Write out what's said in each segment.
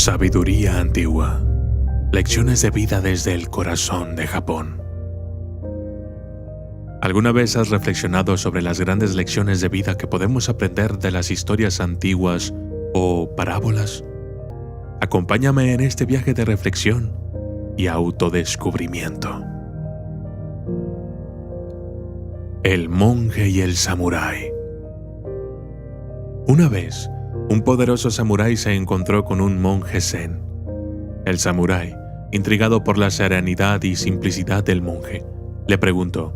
Sabiduría antigua. Lecciones de vida desde el corazón de Japón. ¿Alguna vez has reflexionado sobre las grandes lecciones de vida que podemos aprender de las historias antiguas o parábolas? Acompáñame en este viaje de reflexión y autodescubrimiento. El monje y el samurái. Una vez, un poderoso samurái se encontró con un monje zen. El samurái, intrigado por la serenidad y simplicidad del monje, le preguntó: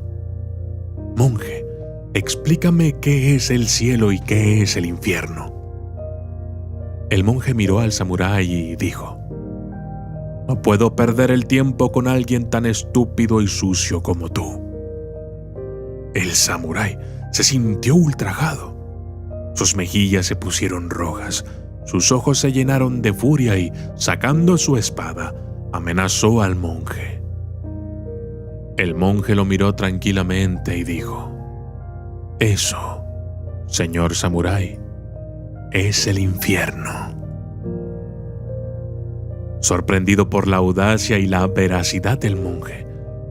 «Monje, explícame qué es el cielo y qué es el infierno». El monje miró al samurái y dijo: «No puedo perder el tiempo con alguien tan estúpido y sucio como tú». El samurái se sintió ultrajado. Sus mejillas se pusieron rojas, sus ojos se llenaron de furia y, sacando su espada, amenazó al monje. El monje lo miró tranquilamente y dijo: «Eso, señor samurái, es el infierno». Sorprendido por la audacia y la veracidad del monje,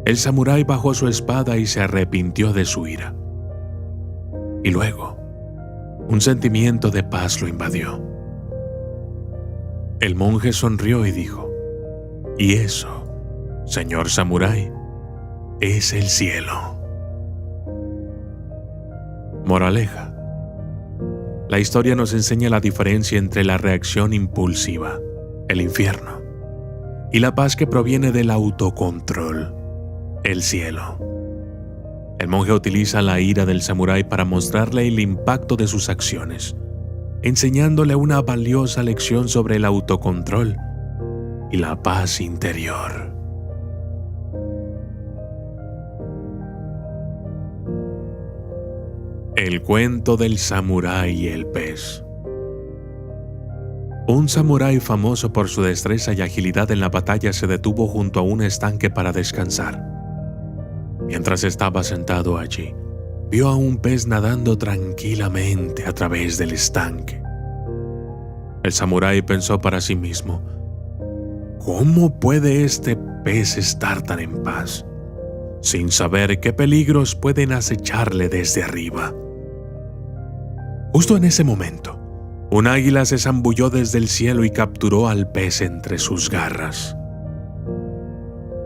el samurái bajó su espada y se arrepintió de su ira. Y luego, un sentimiento de paz lo invadió. El monje sonrió y dijo: «Y eso, señor samurái, es el cielo». Moraleja. La historia nos enseña la diferencia entre la reacción impulsiva, el infierno, y la paz que proviene del autocontrol, el cielo. El monje utiliza la ira del samurái para mostrarle el impacto de sus acciones, enseñándole una valiosa lección sobre el autocontrol y la paz interior. El cuento del samurái y el pez. Un samurái famoso por su destreza y agilidad en la batalla se detuvo junto a un estanque para descansar. Mientras estaba sentado allí, vio a un pez nadando tranquilamente a través del estanque. El samurái pensó para sí mismo: ¿cómo puede este pez estar tan en paz, sin saber qué peligros pueden acecharle desde arriba? Justo en ese momento, un águila se zambulló desde el cielo y capturó al pez entre sus garras.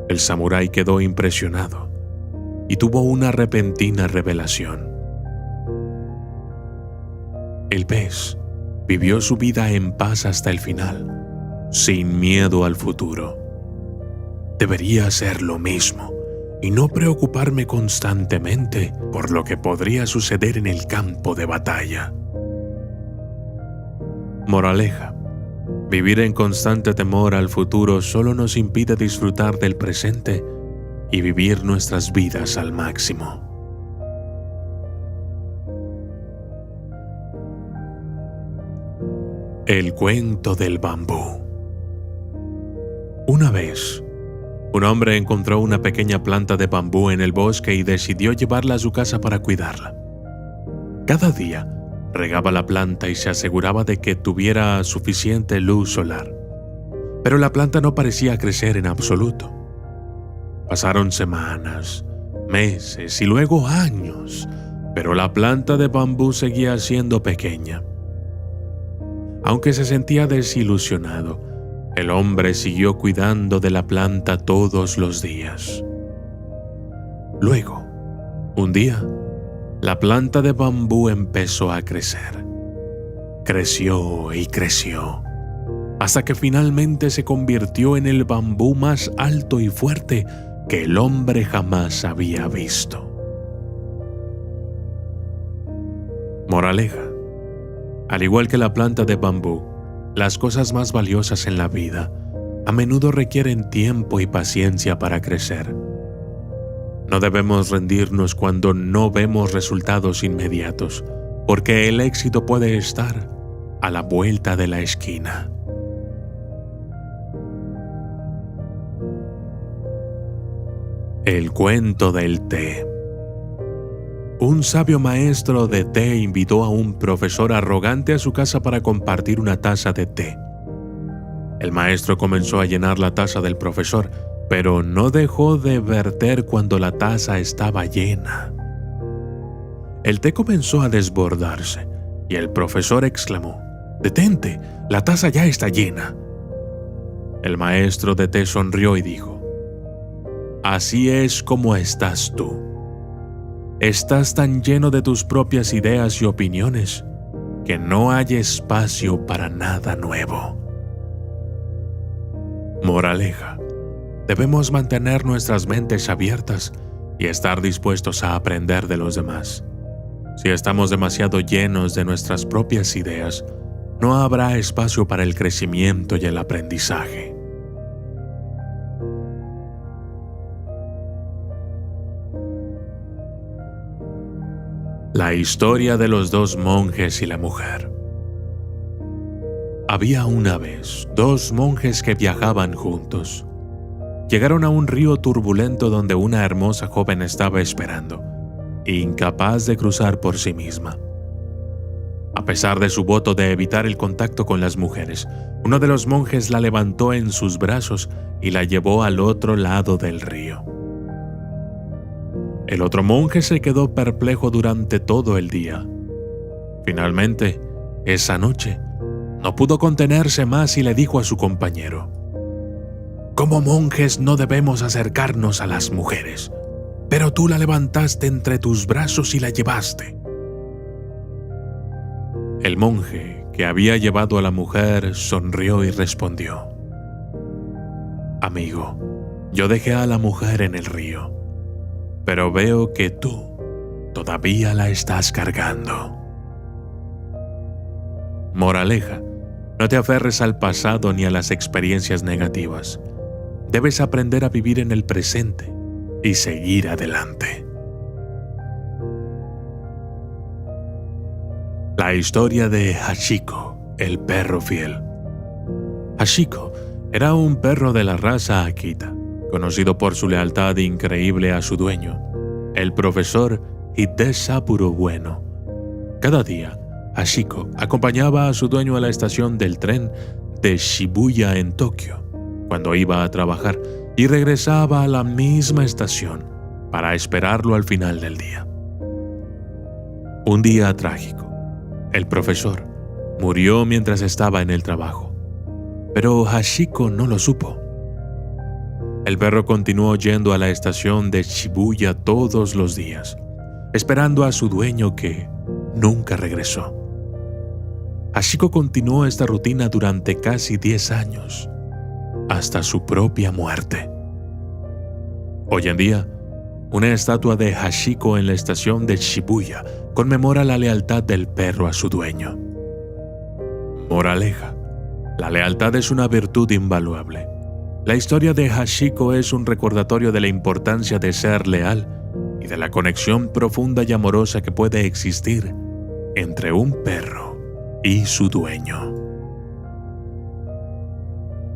El samurái quedó impresionado y tuvo una repentina revelación. El pez vivió su vida en paz hasta el final, sin miedo al futuro. Debería hacer lo mismo y no preocuparme constantemente por lo que podría suceder en el campo de batalla. Moraleja. Vivir en constante temor al futuro solo nos impide disfrutar del presente y vivir nuestras vidas al máximo. El cuento del bambú. Una vez, un hombre encontró una pequeña planta de bambú en el bosque y decidió llevarla a su casa para cuidarla. Cada día, regaba la planta y se aseguraba de que tuviera suficiente luz solar. Pero la planta no parecía crecer en absoluto. Pasaron semanas, meses y luego años, pero la planta de bambú seguía siendo pequeña. Aunque se sentía desilusionado, el hombre siguió cuidando de la planta todos los días. Luego, un día, la planta de bambú empezó a crecer. Creció y creció, hasta que finalmente se convirtió en el bambú más alto y fuerte que el hombre jamás había visto. Moraleja. Al igual que la planta de bambú, las cosas más valiosas en la vida a menudo requieren tiempo y paciencia para crecer. No debemos rendirnos cuando no vemos resultados inmediatos, porque el éxito puede estar a la vuelta de la esquina. El cuento del té. Un sabio maestro de té invitó a un profesor arrogante a su casa para compartir una taza de té. El maestro comenzó a llenar la taza del profesor, pero no dejó de verter cuando la taza estaba llena. El té comenzó a desbordarse y el profesor exclamó: «¡Detente! ¡La taza ya está llena!». El maestro de té sonrió y dijo: «Así es como estás tú. Estás tan lleno de tus propias ideas y opiniones que no hay espacio para nada nuevo». Moraleja: debemos mantener nuestras mentes abiertas y estar dispuestos a aprender de los demás. Si estamos demasiado llenos de nuestras propias ideas, no habrá espacio para el crecimiento y el aprendizaje. La historia de los dos monjes y la mujer. Había una vez 2 monjes que viajaban juntos. Llegaron a un río turbulento donde una hermosa joven estaba esperando, incapaz de cruzar por sí misma. A pesar de su voto de evitar el contacto con las mujeres, uno de los monjes la levantó en sus brazos y la llevó al otro lado del río. El otro monje se quedó perplejo durante todo el día. Finalmente, esa noche, no pudo contenerse más y le dijo a su compañero: «Como monjes no debemos acercarnos a las mujeres, pero tú la levantaste entre tus brazos y la llevaste». El monje que había llevado a la mujer sonrió y respondió: «Amigo, yo dejé a la mujer en el río, pero veo que tú todavía la estás cargando». Moraleja: no te aferres al pasado ni a las experiencias negativas. Debes aprender a vivir en el presente y seguir adelante. La historia de Hachiko, el perro fiel. Hachiko era un perro de la raza Akita, conocido por su lealtad increíble a su dueño, el profesor Hidesaburo Bueno. Cada día, Hachiko acompañaba a su dueño a la estación del tren de Shibuya en Tokio, cuando iba a trabajar, y regresaba a la misma estación para esperarlo al final del día. Un día trágico. El profesor murió mientras estaba en el trabajo, pero Hachiko no lo supo. El perro continuó yendo a la estación de Shibuya todos los días, esperando a su dueño que nunca regresó. Hachiko continuó esta rutina durante casi 10 años, hasta su propia muerte. Hoy en día, una estatua de Hachiko en la estación de Shibuya conmemora la lealtad del perro a su dueño. Moraleja: la lealtad es una virtud invaluable. La historia de Hachiko es un recordatorio de la importancia de ser leal y de la conexión profunda y amorosa que puede existir entre un perro y su dueño.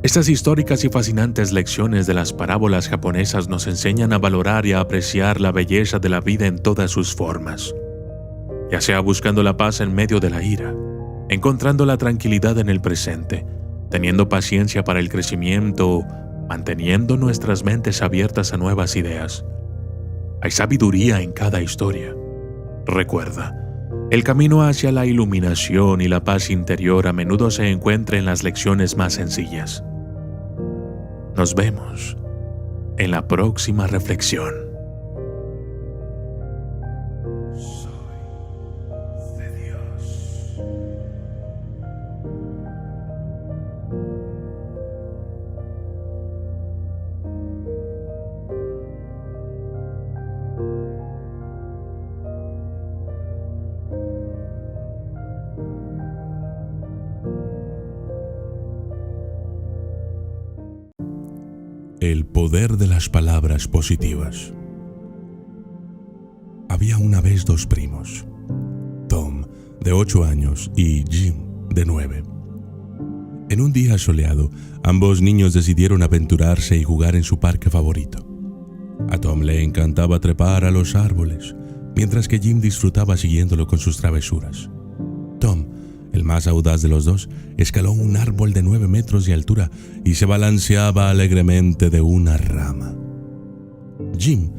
Estas históricas y fascinantes lecciones de las parábolas japonesas nos enseñan a valorar y a apreciar la belleza de la vida en todas sus formas, ya sea buscando la paz en medio de la ira, encontrando la tranquilidad en el presente, teniendo paciencia para el crecimiento, manteniendo nuestras mentes abiertas a nuevas ideas. Hay sabiduría en cada historia. Recuerda, el camino hacia la iluminación y la paz interior a menudo se encuentra en las lecciones más sencillas. Nos vemos en la próxima reflexión. Soy de Dios. El poder de las palabras positivas. Había una vez 2 primos, Tom, de 8 años, y Jim, de 9. En un día soleado, ambos niños decidieron aventurarse y jugar en su parque favorito. A Tom le encantaba trepar a los árboles, mientras que Jim disfrutaba siguiéndolo con sus travesuras. Tom, el El más audaz de los dos escaló un árbol de 9 metros de altura y se balanceaba alegremente de una rama. Jim,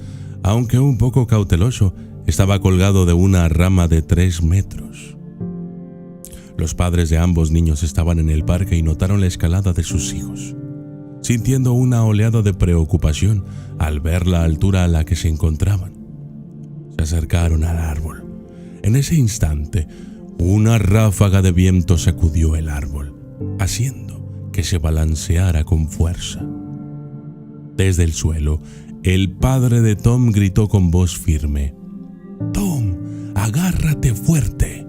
aunque un poco cauteloso, estaba colgado de una rama de 3 metros. Los padres de ambos niños estaban en el parque y notaron la escalada de sus hijos, sintiendo una oleada de preocupación al ver la altura a la que se encontraban. Se acercaron al árbol. En ese instante, una ráfaga de viento sacudió el árbol, haciendo que se balanceara con fuerza. Desde el suelo, el padre de Tom gritó con voz firme: «Tom, agárrate fuerte».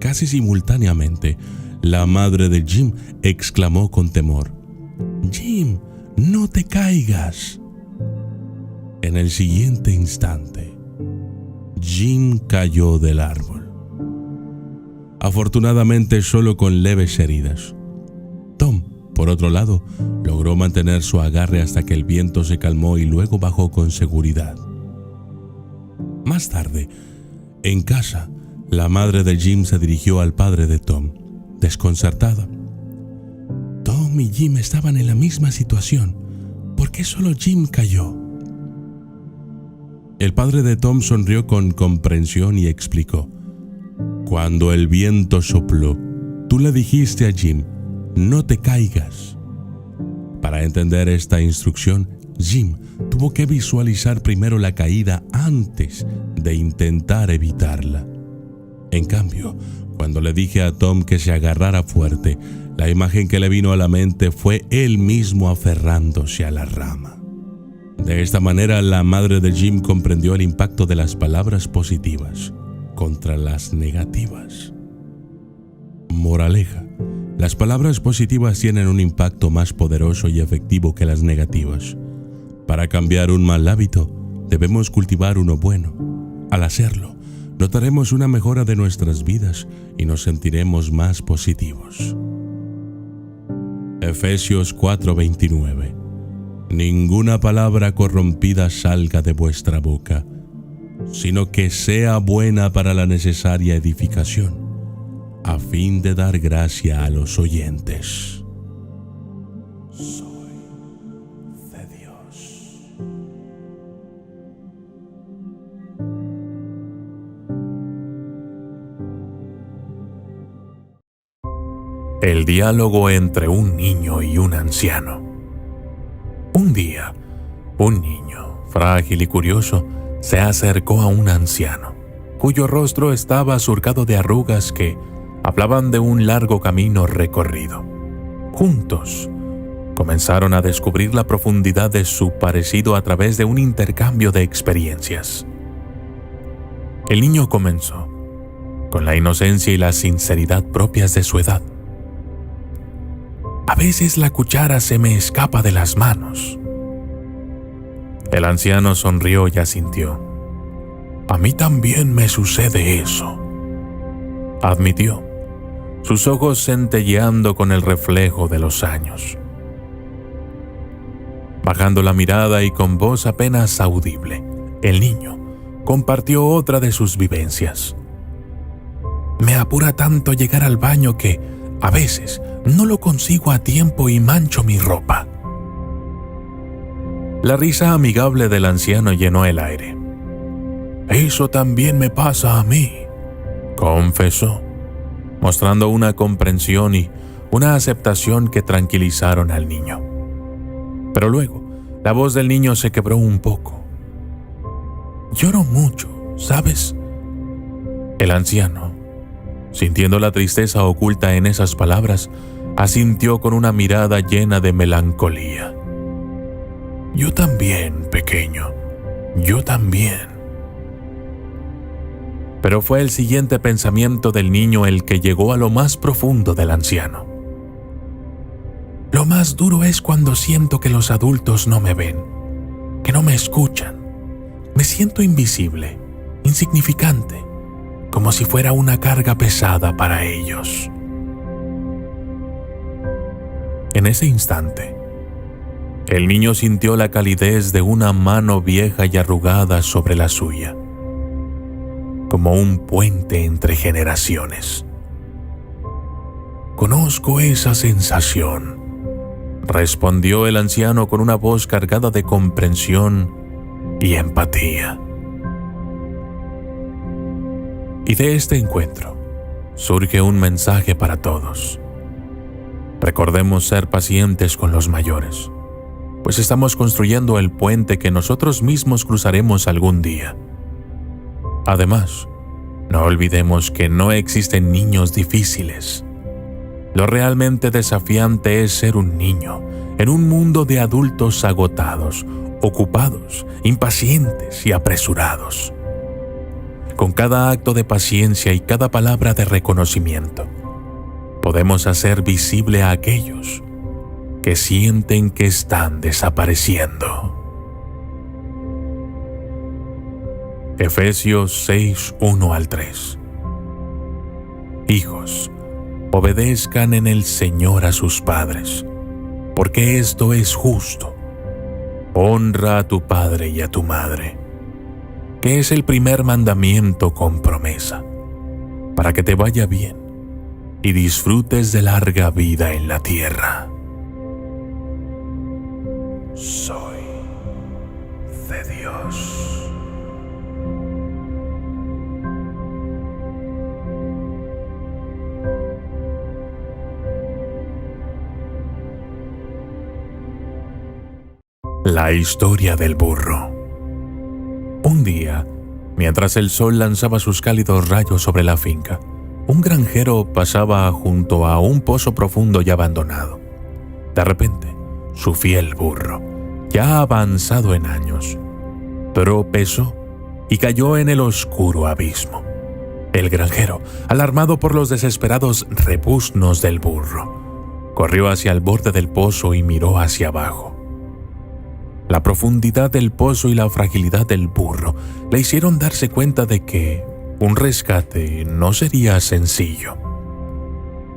Casi simultáneamente, la madre de Jim exclamó con temor: «Jim, no te caigas». En el siguiente instante, Jim cayó del árbol. Afortunadamente solo con leves heridas. Tom, por otro lado, logró mantener su agarre hasta que el viento se calmó y luego bajó con seguridad. Más tarde, en casa, la madre de Jim se dirigió al padre de Tom, desconcertada. Tom y Jim estaban en la misma situación. ¿Por qué solo Jim cayó? El padre de Tom sonrió con comprensión y explicó: «Cuando el viento sopló, tú le dijiste a Jim: no te caigas». Para entender esta instrucción, Jim tuvo que visualizar primero la caída antes de intentar evitarla. En cambio, cuando le dije a Tom que se agarrara fuerte, la imagen que le vino a la mente fue él mismo aferrándose a la rama. De esta manera, la madre de Jim comprendió el impacto de las palabras positivas contra las negativas. Moraleja: las palabras positivas tienen un impacto más poderoso y efectivo que las negativas. Para cambiar un mal hábito, debemos cultivar uno bueno. Al hacerlo, notaremos una mejora de nuestras vidas y nos sentiremos más positivos. Efesios 4:29. Ninguna palabra corrompida salga de vuestra boca, sino que sea buena para la necesaria edificación, a fin de dar gracia a los oyentes. Soy de Dios. El diálogo entre un niño y un anciano. Un día, un niño, frágil y curioso, se acercó a un anciano, cuyo rostro estaba surcado de arrugas que hablaban de un largo camino recorrido. Juntos, comenzaron a descubrir la profundidad de su parecido a través de un intercambio de experiencias. El niño comenzó, con la inocencia y la sinceridad propias de su edad. A veces la cuchara se me escapa de las manos. El anciano sonrió y asintió. A mí también me sucede eso, admitió, sus ojos centelleando con el reflejo de los años. Bajando la mirada y con voz apenas audible, el niño compartió otra de sus vivencias. Me apura tanto llegar al baño que, a veces, no lo consigo a tiempo y mancho mi ropa. La risa amigable del anciano llenó el aire. Eso también me pasa a mí, confesó, mostrando una comprensión y una aceptación que tranquilizaron al niño. Pero luego, la voz del niño se quebró un poco. Lloro mucho, ¿sabes? El anciano, sintiendo la tristeza oculta en esas palabras, asintió con una mirada llena de melancolía. Yo también, pequeño, yo también. Pero fue el siguiente pensamiento del niño el que llegó a lo más profundo del anciano. Lo más duro es cuando siento que los adultos no me ven, que no me escuchan. Me siento invisible, insignificante, como si fuera una carga pesada para ellos. En ese instante, el niño sintió la calidez de una mano vieja y arrugada sobre la suya, como un puente entre generaciones. Conozco esa sensación, respondió el anciano con una voz cargada de comprensión y empatía. Y de este encuentro surge un mensaje para todos. Recordemos ser pacientes con los mayores, pues estamos construyendo el puente que nosotros mismos cruzaremos algún día. Además, no olvidemos que no existen niños difíciles. Lo realmente desafiante es ser un niño en un mundo de adultos agotados, ocupados, impacientes y apresurados. Con cada acto de paciencia y cada palabra de reconocimiento, podemos hacer visible a aquellos que sienten que están desapareciendo. Efesios 6, 1 al 3. Hijos, obedezcan en el Señor a sus padres, porque esto es justo. Honra a tu padre y a tu madre, que es el primer mandamiento con promesa, para que te vaya bien y disfrutes de larga vida en la tierra. Soy de Dios. La historia del burro. Un día, mientras el sol lanzaba sus cálidos rayos sobre la finca, un granjero pasaba junto a un pozo profundo y abandonado. De repente, su fiel burro, ya avanzado en años, tropezó y cayó en el oscuro abismo. El granjero, alarmado por los desesperados rebuznos del burro, corrió hacia el borde del pozo y miró hacia abajo. La profundidad del pozo y la fragilidad del burro le hicieron darse cuenta de que un rescate no sería sencillo.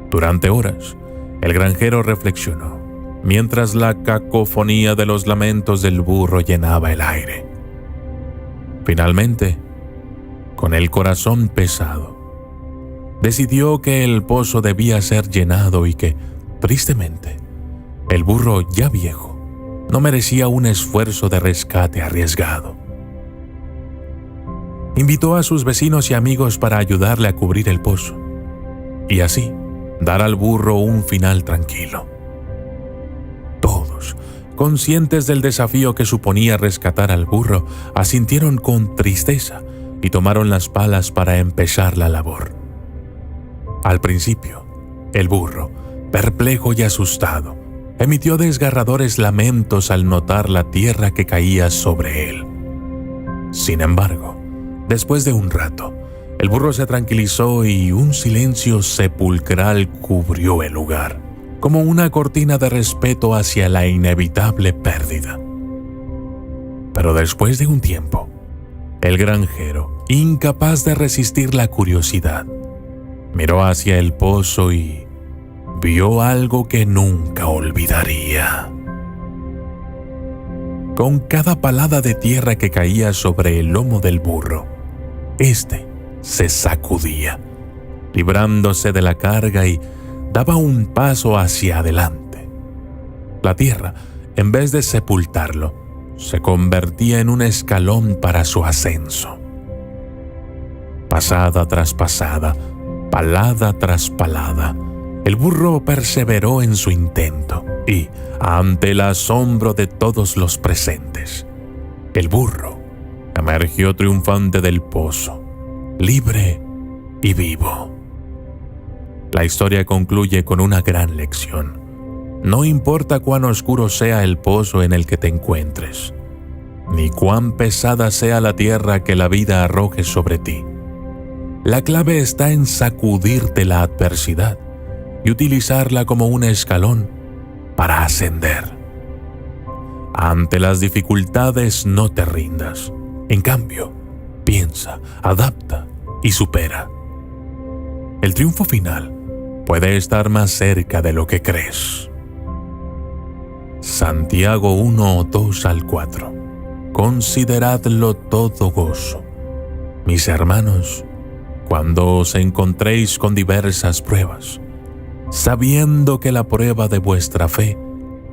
Durante horas, el granjero reflexionó, mientras la cacofonía de los lamentos del burro llenaba el aire. Finalmente, con el corazón pesado, decidió que el pozo debía ser llenado y que, tristemente, el burro ya viejo no merecía un esfuerzo de rescate arriesgado. Invitó a sus vecinos y amigos para ayudarle a cubrir el pozo y así dar al burro un final tranquilo. Todos, conscientes del desafío que suponía rescatar al burro, asintieron con tristeza y tomaron las palas para empezar la labor. Al principio, el burro, perplejo y asustado, emitió desgarradores lamentos al notar la tierra que caía sobre él. Sin embargo, después de un rato, el burro se tranquilizó y un silencio sepulcral cubrió el lugar, como una cortina de respeto hacia la inevitable pérdida. Pero después de un tiempo, el granjero, incapaz de resistir la curiosidad, miró hacia el pozo y vio algo que nunca olvidaría. Con cada palada de tierra que caía sobre el lomo del burro, éste se sacudía, librándose de la carga y daba un paso hacia adelante. La tierra, en vez de sepultarlo, se convertía en un escalón para su ascenso. Pasada tras pasada, palada tras palada, el burro perseveró en su intento y, ante el asombro de todos los presentes, el burro emergió triunfante del pozo, libre y vivo. La historia concluye con una gran lección. No importa cuán oscuro sea el pozo en el que te encuentres, ni cuán pesada sea la tierra que la vida arroje sobre ti. La clave está en sacudirte la adversidad y utilizarla como un escalón para ascender. Ante las dificultades no te rindas. En cambio, piensa, adapta y supera. El triunfo final puede estar más cerca de lo que crees. Santiago 1, 2 al 4. Consideradlo todo gozo, mis hermanos, cuando os encontréis con diversas pruebas, sabiendo que la prueba de vuestra fe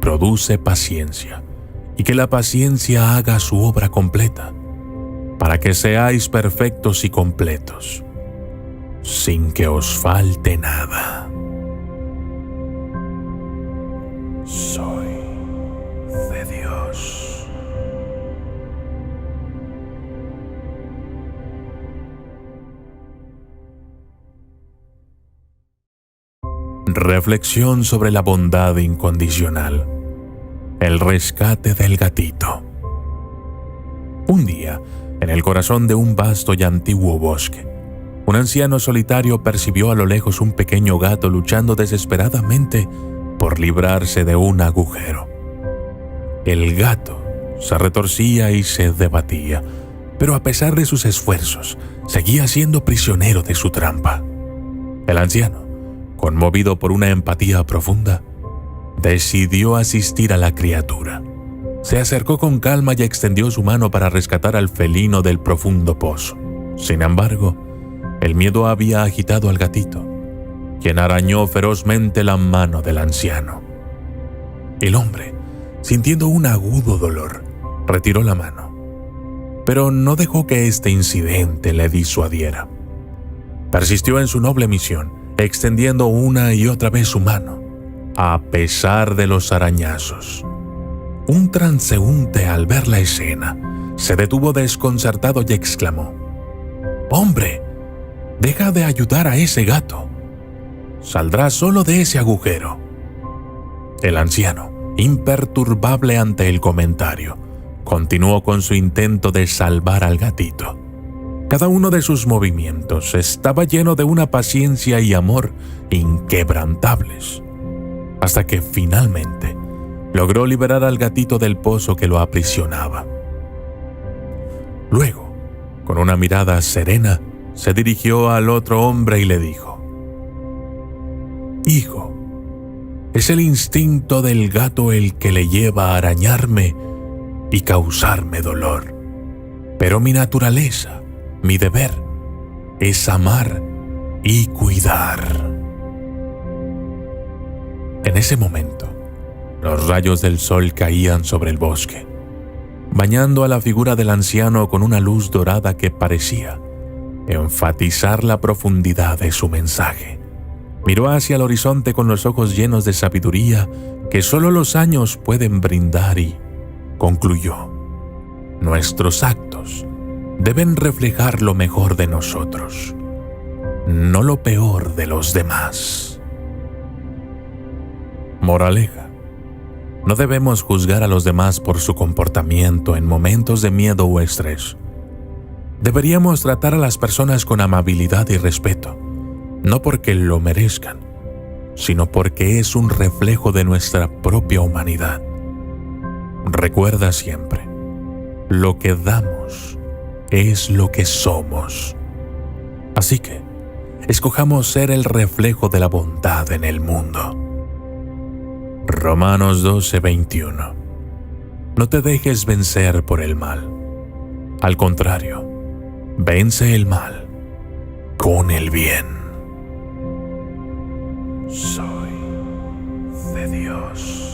produce paciencia, y que la paciencia haga su obra completa, para que seáis perfectos y completos, sin que os falte nada. Soy de Dios. Reflexión sobre la bondad incondicional. El rescate del gatito. Un día, en el corazón de un vasto y antiguo bosque, un anciano solitario percibió a lo lejos un pequeño gato luchando desesperadamente por librarse de un agujero. El gato se retorcía y se debatía, pero a pesar de sus esfuerzos, seguía siendo prisionero de su trampa. El anciano, conmovido por una empatía profunda, decidió asistir a la criatura. Se acercó con calma y extendió su mano para rescatar al felino del profundo pozo. Sin embargo, el miedo había agitado al gatito, quien arañó ferozmente la mano del anciano. El hombre, sintiendo un agudo dolor, retiró la mano, pero no dejó que este incidente le disuadiera. Persistió en su noble misión, extendiendo una y otra vez su mano, a pesar de los arañazos. Un transeúnte, al ver la escena, se detuvo desconcertado y exclamó: «¡Hombre, deja de ayudar a ese gato! Saldrá solo de ese agujero». El anciano, imperturbable ante el comentario, continuó con su intento de salvar al gatito. Cada uno de sus movimientos estaba lleno de una paciencia y amor inquebrantables, hasta que finalmente logró liberar al gatito del pozo que lo aprisionaba. Luego, con una mirada serena, se dirigió al otro hombre y le dijo: «Hijo, es el instinto del gato el que le lleva a arañarme y causarme dolor. Pero mi naturaleza, mi deber, es amar y cuidar». En ese momento, los rayos del sol caían sobre el bosque, bañando a la figura del anciano con una luz dorada que parecía enfatizar la profundidad de su mensaje. Miró hacia el horizonte con los ojos llenos de sabiduría que solo los años pueden brindar y concluyó: «Nuestros actos deben reflejar lo mejor de nosotros, no lo peor de los demás». Moraleja: no debemos juzgar a los demás por su comportamiento en momentos de miedo o estrés. Deberíamos tratar a las personas con amabilidad y respeto, no porque lo merezcan, sino porque es un reflejo de nuestra propia humanidad. Recuerda siempre, lo que damos es lo que somos. Así que, escojamos ser el reflejo de la bondad en el mundo. Romanos 12:21. No te dejes vencer por el mal. Al contrario, vence el mal con el bien. Soy de Dios.